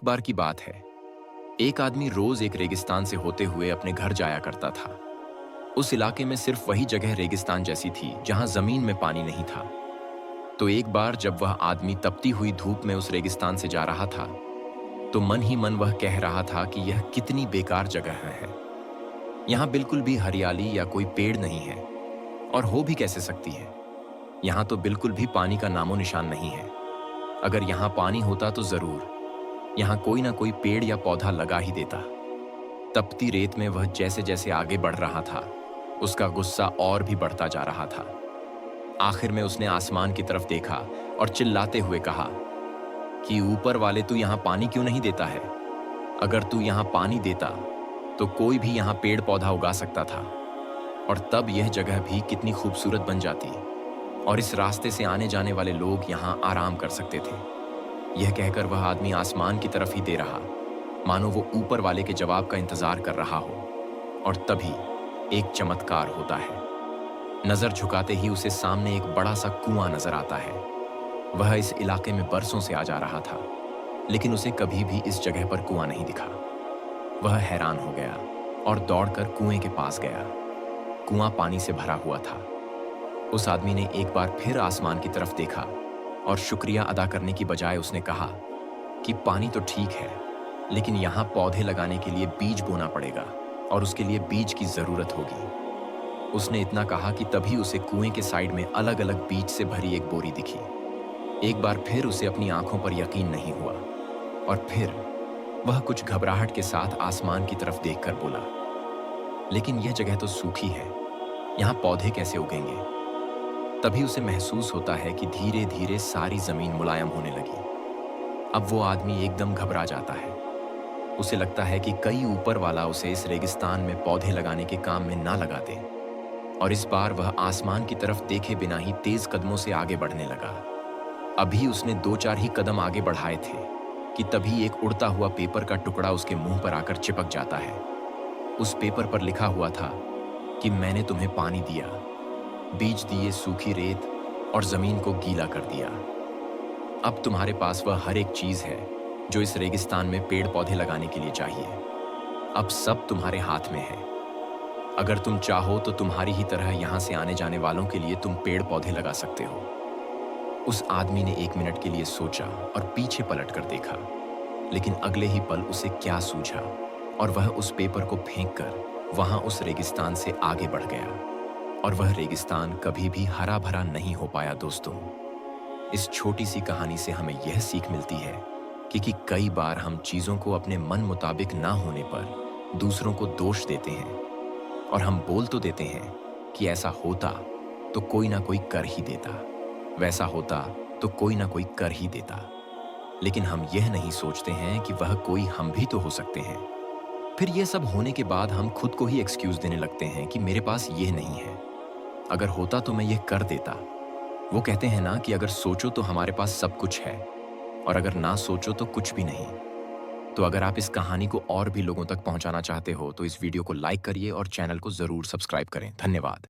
एक बार की बात है। एक आदमी रोज एक रेगिस्तान से होते हुए अपने घर जाया करता था। उस इलाके में सिर्फ वही जगह रेगिस्तान जैसी थी जहां जमीन में पानी नहीं था। तो एक बार जब वह आदमी तपती हुई धूप में उस रेगिस्तान से जा रहा था, तो मन ही मन वह कह रहा था कि यह कितनी बेकार जगह है। यहाँ बिल्कुल भी हरियाली या कोई पेड़ नहीं है, और हो भी कैसे सकती है। यहाँ तो बिल्कुल भी पानी का नामो निशान नहीं है। अगर यहाँ पानी होता तो जरूर यहाँ कोई ना कोई पेड़ या पौधा लगा ही देता। तपती रेत में वह जैसे जैसे आगे बढ़ रहा था, उसका गुस्सा और भी बढ़ता जा रहा था। आखिर में उसने आसमान की तरफ देखा और चिल्लाते हुए कहा कि ऊपर वाले, तू यहाँ पानी क्यों नहीं देता है? अगर तू यहाँ पानी देता तो कोई भी यहाँ पेड़ पौधा उगा सकता था, और तब यह जगह भी कितनी खूबसूरत बन जाती, और इस रास्ते से आने जाने वाले लोग यहाँ आराम कर सकते थे। यह कहकर वह आदमी आसमान की तरफ ही दे रहा, मानो वो ऊपर वाले के जवाब का इंतजार कर रहा हो। और तभी एक चमत्कार होता है। नजर झुकाते ही उसे सामने एक बड़ा सा कुआं नजर आता है। वह इस इलाके में बरसों से आ जा रहा था, लेकिन उसे कभी भी इस जगह पर कुआं नहीं दिखा। वह हैरान हो गया और दौड़कर कुएं के पास गया। कुआं पानी से भरा हुआ था। उस आदमी ने एक बार फिर आसमान की तरफ देखा, और शुक्रिया अदा करने की बजाय उसने कहा कि पानी तो ठीक है, लेकिन यहाँ पौधे लगाने के लिए बीज बोना पड़ेगा, और उसके लिए बीज की जरूरत होगी। उसने इतना कहा कि तभी उसे कुएं के साइड में अलग अलग बीज से भरी एक बोरी दिखी। एक बार फिर उसे अपनी आंखों पर यकीन नहीं हुआ, और फिर वह कुछ घबराहट के साथ आसमान की तरफ देखकर बोला, लेकिन यह जगह तो सूखी है, यहाँ पौधे कैसे उगेंगे? तभी उसे महसूस होता है कि धीरे धीरे सारी जमीन मुलायम होने लगी। अब वो आदमी एकदम घबरा जाता है। उसे लगता है कि कहीं ऊपर वाला उसे इस रेगिस्तान में पौधे लगाने के काम में ना लगा दे। और इस बार वह आसमान की तरफ देखे बिना ही तेज कदमों से आगे बढ़ने लगा। अभी उसने 2-4 ही कदम आगे बढ़ाए थे कि तभी एक उड़ता हुआ पेपर का टुकड़ा उसके मुंह पर आकर चिपक जाता है। उस पेपर पर लिखा हुआ था कि मैंने तुम्हें पानी दिया, बीज दिए, सूखी रेत और जमीन को गीला कर दिया। अब तुम्हारे पास वह हर एक चीज है जो इस रेगिस्तान में पेड़ पौधे लगाने के लिए चाहिए। अब सब तुम्हारे हाथ में है। अगर तुम चाहो तो तुम्हारी ही तरह यहां से आने जाने वालों के लिए तुम पेड़ पौधे लगा सकते हो। उस आदमी ने 1 मिनट के लिए सोचा और पीछे पलट कर देखा, लेकिन अगले ही पल उसे क्या सूझा, और वह उस पेपर को फेंककर वहां उस रेगिस्तान से आगे बढ़ गया। और वह रेगिस्तान कभी भी हरा भरा नहीं हो पाया। दोस्तों, इस छोटी सी कहानी से हमें यह सीख मिलती है कि कई बार हम चीजों को अपने मन मुताबिक ना होने पर दूसरों को दोष देते हैं, और हम बोल तो देते हैं कि ऐसा होता तो कोई ना कोई कर ही देता, वैसा होता तो कोई ना कोई कर ही देता, लेकिन हम यह नहीं सोचते हैं कि वह कोई हम भी तो हो सकते हैं। फिर यह सब होने के बाद हम खुद को ही एक्सक्यूज देने लगते हैं कि मेरे पास यह नहीं है, अगर होता तो मैं यह कर देता। वो कहते हैं ना कि अगर सोचो तो हमारे पास सब कुछ है, और अगर ना सोचो तो कुछ भी नहीं। तो अगर आप इस कहानी को और भी लोगों तक पहुंचाना चाहते हो तो इस वीडियो को लाइक करिए और चैनल को जरूर सब्सक्राइब करें। धन्यवाद।